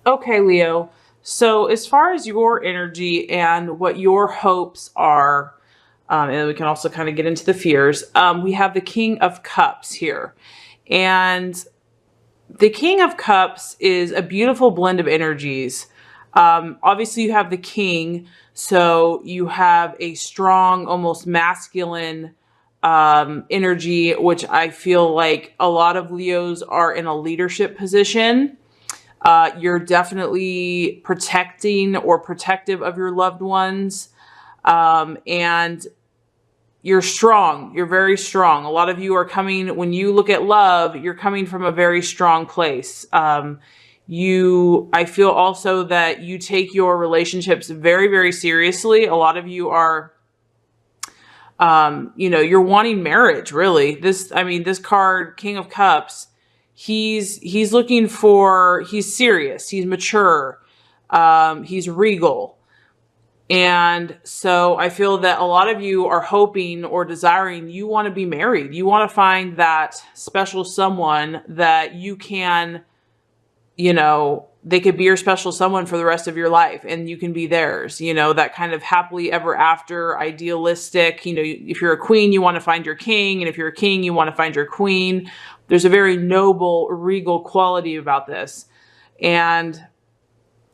Okay, Leo. So as far as your energy and what your hopes are, and then we can also kind of get into the fears, we have the King of Cups here. And the King of Cups is a beautiful blend of energies. Obviously, you have the King, so you have a strong, almost masculine energy, which I feel like a lot of Leos are in a leadership position. You're definitely protecting or protective of your loved ones. And you're strong. You're very strong. A lot of you are coming, when you look at love, you're coming from a very strong place. I feel also that you take your relationships very, very seriously. A lot of you are, you're wanting marriage, really. This card, King of Cups, he's serious, he's mature, he's regal. And so I feel that a lot of you are hoping or desiring, you want to be married. You want to find that special someone that you can, they could be your special someone for the rest of your life and you can be theirs, that kind of happily ever after, idealistic, if you're a queen, you want to find your king. And if you're a king, you want to find your queen. There's a very noble, regal quality about this. And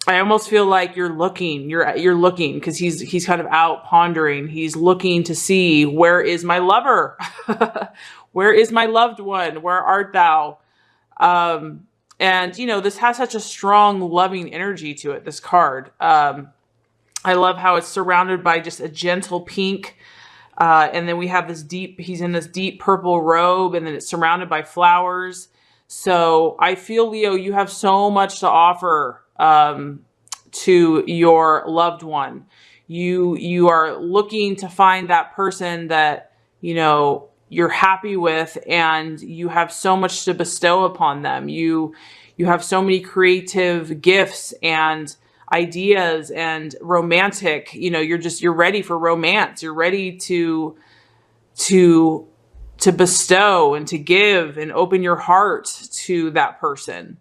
I almost feel like you're looking because he's kind of out pondering. He's looking to see, where is my lover? Where is my loved one? Where art thou? And this has such a strong, loving energy to it, this card. I love how it's surrounded by just a gentle pink. And then we have he's in this deep purple robe, and then it's surrounded by flowers. So I feel, Leo, you have so much to offer to your loved one. You are looking to find that person that, you're happy with, and you have so much to bestow upon them. You have so many creative gifts and ideas and romantic, you're ready for romance. You're ready to bestow and to give and open your heart to that person.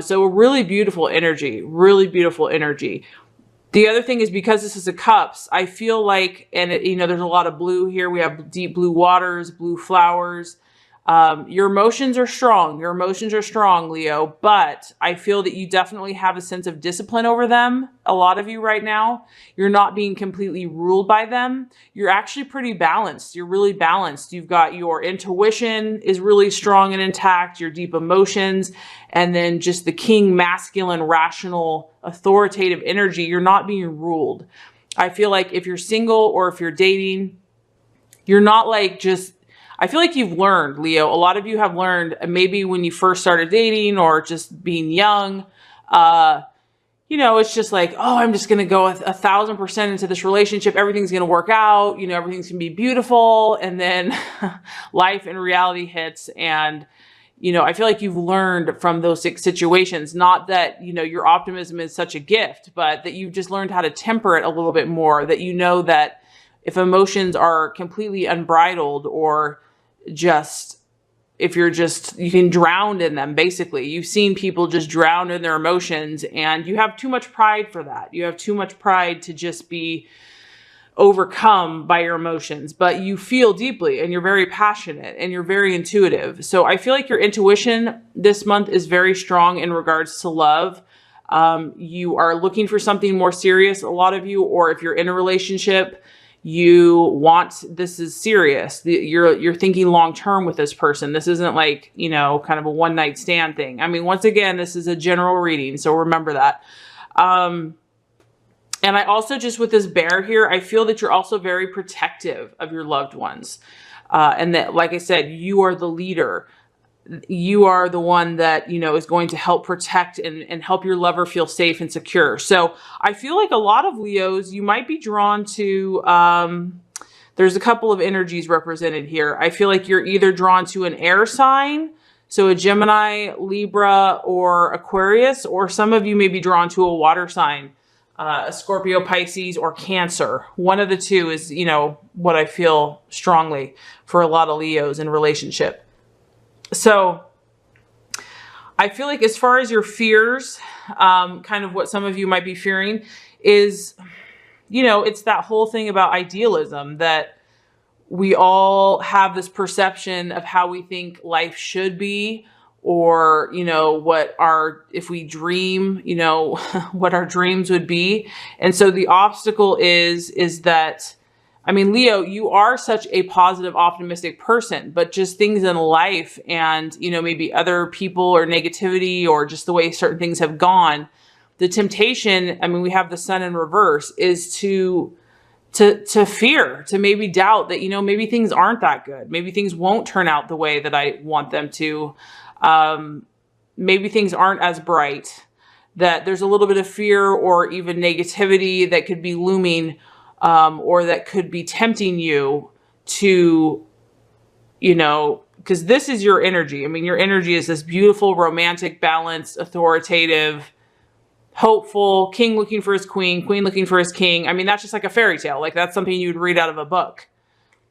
So a really beautiful energy, really beautiful energy. The other thing is, because this is a cups, I feel like, and there's a lot of blue here. We have deep blue waters, blue flowers. Your emotions are strong. Your emotions are strong, Leo, but I feel that you definitely have a sense of discipline over them. A lot of you right now, you're not being completely ruled by them. You're actually pretty balanced. You're really balanced. You've got your intuition is really strong and intact, your deep emotions, and then just the king, masculine, rational, authoritative energy. You're not being ruled. I feel like if you're single or if you're dating, you're not like just, I feel like you've learned, Leo. A lot of you have learned, maybe when you first started dating or just being young, it's just like, oh, I'm just going to go 1,000% into this relationship. Everything's going to work out. Everything's going to be beautiful. And then life and reality hits. And, I feel like you've learned from those situations, not that, your optimism is such a gift, but that you've just learned how to temper it a little bit more, that that if emotions are completely unbridled, or you can drown in them, basically. You've seen people just drown in their emotions, and you have too much pride for that. You have too much pride to just be overcome by your emotions, but you feel deeply, and you're very passionate, and you're very intuitive. So I feel like your intuition this month is very strong in regards to love. You are looking for something more serious, a lot of you, or if you're in a relationship, this is serious. You're thinking long-term with this person. This isn't like, kind of a one-night stand thing. Once again, this is a general reading, so remember that. And I also, just with this bear here, I feel that you're also very protective of your loved ones. And that, like I said, you are the leader. You are the one that, is going to help protect and help your lover feel safe and secure. So I feel like a lot of Leos, you might be drawn to, there's a couple of energies represented here. I feel like you're either drawn to an air sign, so a Gemini, Libra, or Aquarius, or some of you may be drawn to a water sign, a Scorpio, Pisces, or Cancer. One of the two is, what I feel strongly for a lot of Leos in relationship. So I feel like as far as your fears, kind of what some of you might be fearing is, it's that whole thing about idealism, that we all have this perception of how we think life should be, or, if we dream, what our dreams would be. And so the obstacle is that, I mean, Leo, you are such a positive, optimistic person, but just things in life and, maybe other people or negativity or just the way certain things have gone, the temptation, I mean, we have the sun in reverse, is to fear, to maybe doubt that, maybe things aren't that good. Maybe things won't turn out the way that I want them to. Maybe things aren't as bright, that there's a little bit of fear or even negativity that could be looming, or that could be tempting you to, because this is your energy. I mean, your energy is this beautiful, romantic, balanced, authoritative, hopeful, king looking for his queen, queen looking for his king. I mean, that's just like a fairy tale. Like, that's something you'd read out of a book.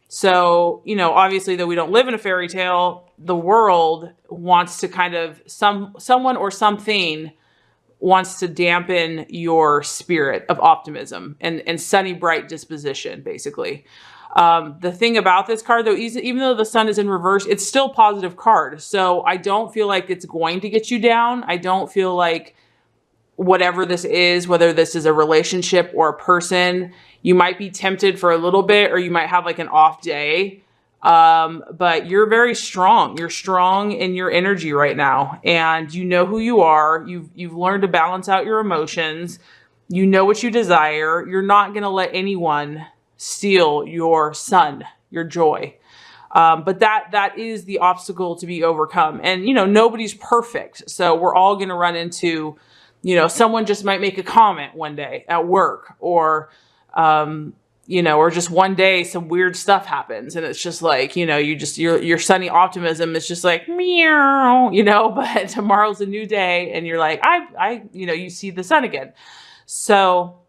So, obviously, though we don't live in a fairy tale, the world wants to kind of, someone or something wants to dampen your spirit of optimism and sunny, bright disposition, basically. The thing about this card, though, even though the sun is in reverse, it's still a positive card. So I don't feel like it's going to get you down. I don't feel like whatever this is, whether this is a relationship or a person, you might be tempted for a little bit, or you might have like an off day. But you're very strong. You're strong in your energy right now, and you know who you are. You've learned to balance out your emotions. You know what you desire. You're not going to let anyone steal your sun, your joy. But that is the obstacle to be overcome. And, nobody's perfect. So we're all going to run into, someone just might make a comment one day at work, or, or just one day some weird stuff happens, and it's just like, your sunny optimism is just like, meow, but tomorrow's a new day, and you're like, you see the sun again. So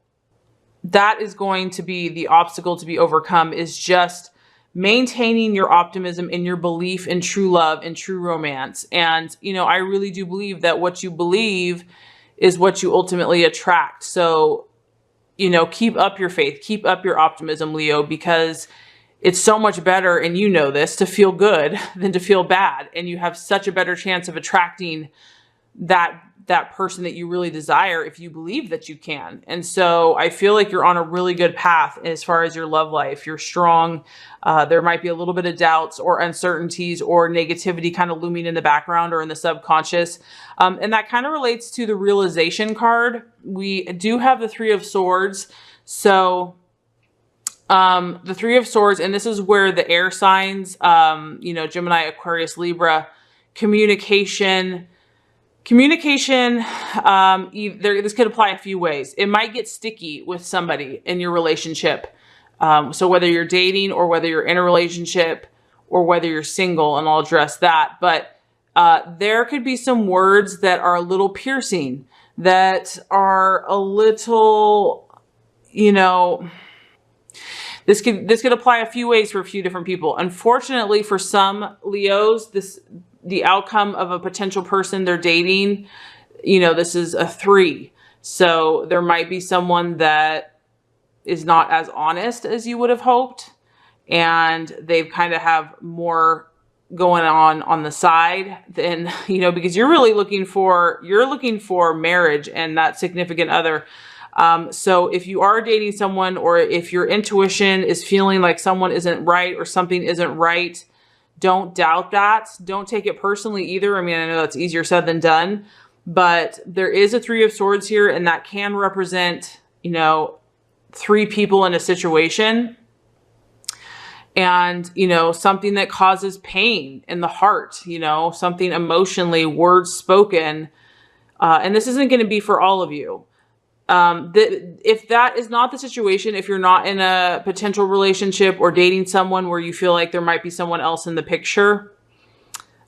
that is going to be the obstacle to be overcome, is just maintaining your optimism and your belief in true love and true romance. And, I really do believe that what you believe is what you ultimately attract. So, keep up your faith, keep up your optimism, Leo, because it's so much better, and this, to feel good than to feel bad. And you have such a better chance of attracting that person that you really desire if you believe that you can. And so I feel like you're on a really good path as far as your love life. You're strong. There might be a little bit of doubts or uncertainties or negativity kind of looming in the background or in the subconscious. And that kind of relates to the realization card. We do have the Three of Swords. So the Three of Swords, and this is where the air signs, Gemini, Aquarius, Libra, communication, this could apply a few ways. It might get sticky with somebody in your relationship. So whether you're dating or whether you're in a relationship or whether you're single, and I'll address that. But there could be some words that are a little piercing, that are a little, this could apply a few ways for a few different people. Unfortunately, for some Leos, the outcome of a potential person they're dating, this is a 3. So there might be someone that is not as honest as you would have hoped, and they kind of have more going on the side than, because you're really looking for marriage and that significant other. So if you are dating someone, or if your intuition is feeling like someone isn't right or something isn't right, don't doubt that. Don't take it personally either. I mean, I know that's easier said than done, but there is a Three of Swords here, and that can represent, 3 people in a situation, and, something that causes pain in the heart, something emotionally, words spoken. And this isn't going to be for all of you. If that is not the situation, if you're not in a potential relationship or dating someone where you feel like there might be someone else in the picture,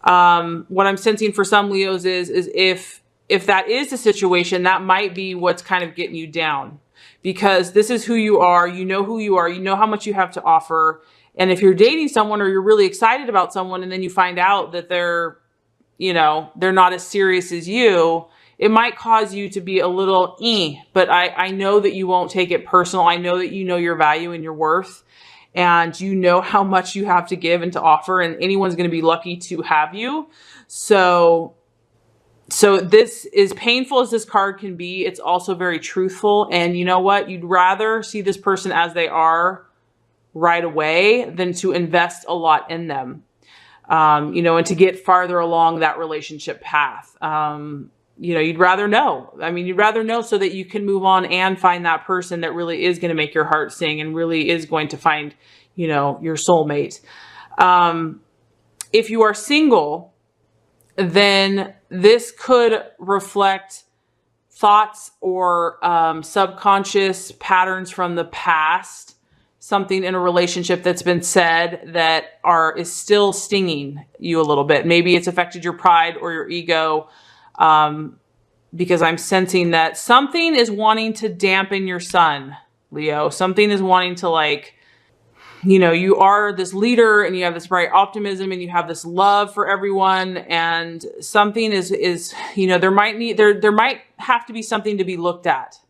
what I'm sensing for some Leos is if that is the situation, that might be what's kind of getting you down, because this is who you are. You know who you are. You know how much you have to offer. And if you're dating someone, or you're really excited about someone, and then you find out that they're, they're not as serious as you, it might cause you to be a little, but I know that you won't take it personal. I know that you know your value and your worth, and you know how much you have to give and to offer, and anyone's going to be lucky to have you. So this, is painful as this card can be, it's also very truthful. And you know what? You'd rather see this person as they are right away than to invest a lot in them, and to get farther along that relationship path. You'd rather know. You'd rather know so that you can move on and find that person that really is going to make your heart sing and really is going to find, your soulmate. If you are single, then this could reflect thoughts or subconscious patterns from the past, something in a relationship that's been said that is still stinging you a little bit. Maybe it's affected your pride or your ego, because I'm sensing that something is wanting to dampen your sun, Leo. Something is wanting to, you are this leader and you have this bright optimism and you have this love for everyone, and something is there might have to be something to be looked at.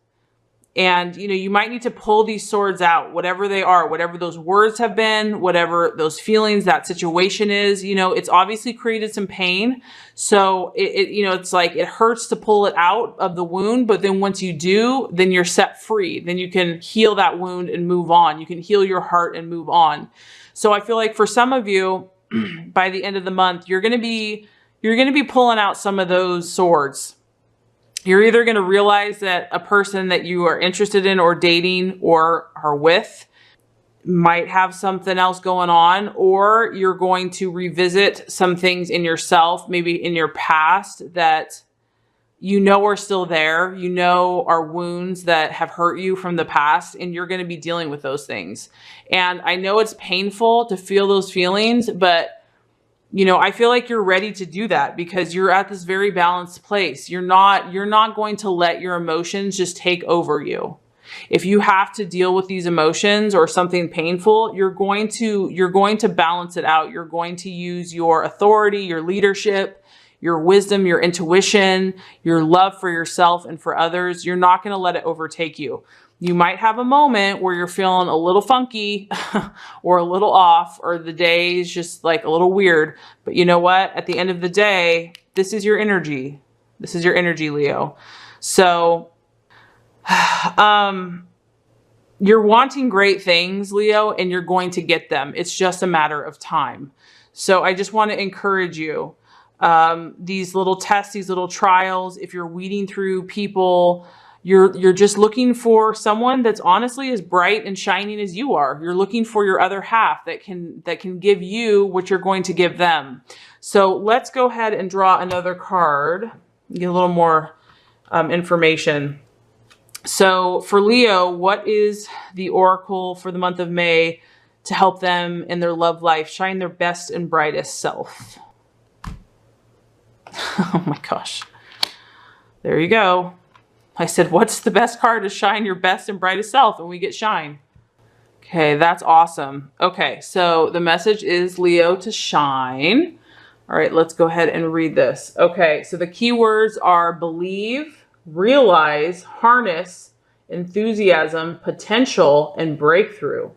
And, you might need to pull these swords out, whatever they are, whatever those words have been, whatever those feelings, that situation is, it's obviously created some pain. So it's like, it hurts to pull it out of the wound. But then once you do, then you're set free. Then you can heal that wound and move on. You can heal your heart and move on. So I feel like for some of you, by the end of the month, you're going to be pulling out some of those swords. You're either going to realize that a person that you are interested in or dating or are with might have something else going on, or you're going to revisit some things in yourself, maybe in your past, that are still there, are wounds that have hurt you from the past, and you're going to be dealing with those things. And I know it's painful to feel those feelings, but I feel like you're ready to do that because you're at this very balanced place. You're not going to let your emotions just take over you. If you have to deal with these emotions or something painful, you're going to balance it out. You're going to use your authority, your leadership, your wisdom, your intuition, your love for yourself and for others. You're not going to let it overtake you. You might have a moment where you're feeling a little funky or a little off, or the day is just like a little weird. But you know what? At the end of the day, this is your energy. This is your energy, Leo. So, you're wanting great things, Leo, and you're going to get them. It's just a matter of time. So I just want to encourage you. These little tests, these little trials, if you're weeding through people, you're just looking for someone that's honestly as bright and shining as you are. You're looking for your other half that can give you what you're going to give them. So let's go ahead and draw another card, get a little more information. So for Leo, what is the oracle for the month of May to help them in their love life shine their best and brightest self? Oh my gosh. There you go. I said, what's the best card to shine your best and brightest self? And we get shine. Okay, that's awesome. Okay, so the message is Leo to shine. All right, let's go ahead and read this. Okay, so the keywords are believe, realize, harness, enthusiasm, potential, and breakthrough.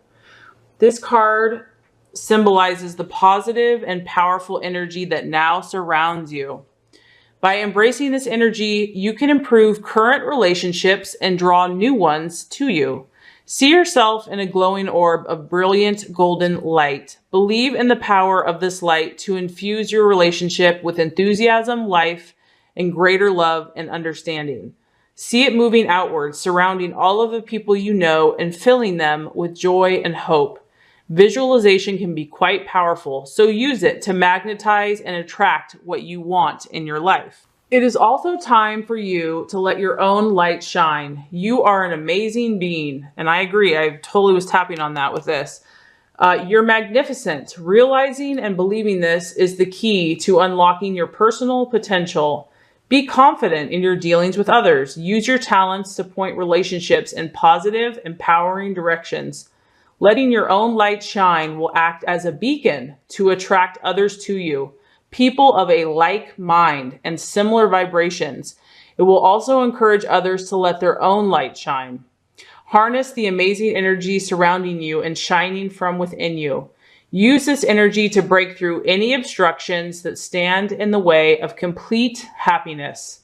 This card symbolizes the positive and powerful energy that now surrounds you. By embracing this energy, you can improve current relationships and draw new ones to you. See yourself in a glowing orb of brilliant golden light. Believe in the power of this light to infuse your relationship with enthusiasm, life, and greater love and understanding. See it moving outwards, surrounding all of the people you know and filling them with joy and hope. Visualization can be quite powerful, so use it to magnetize and attract what you want in your life. It is also time for you to let your own light shine. You are an amazing being, and I agree. I totally was tapping on that with this. You're magnificent. Realizing and believing this is the key to unlocking your personal potential. Be confident in your dealings with others. Use your talents to point relationships in positive, empowering directions. Letting your own light shine will act as a beacon to attract others to you. people of a like mind and similar vibrations. It will also encourage others to let their own light shine. Harness the amazing energy surrounding you and shining from within you. Use this energy to break through any obstructions that stand in the way of complete happiness.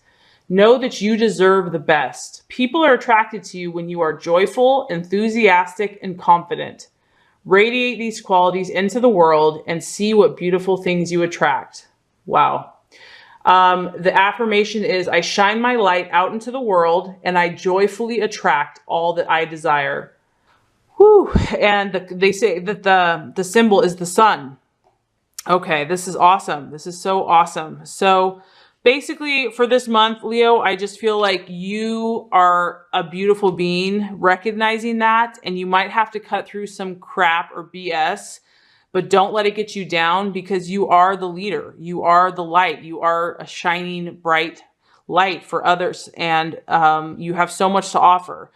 Know that you deserve the best. People are attracted to you when you are joyful, enthusiastic, and confident. Radiate these qualities into the world and see what beautiful things you attract. Wow. The affirmation is, I shine my light out into the world and I joyfully attract all that I desire. Whew. And they say that the symbol is the sun. Okay, this is awesome. This is so awesome. So basically for this month, Leo, I just feel like you are a beautiful being, recognizing that, and you might have to cut through some crap or BS, but don't let it get you down, because you are the leader. You are the light. You are a shining, bright light for others, and you have so much to offer.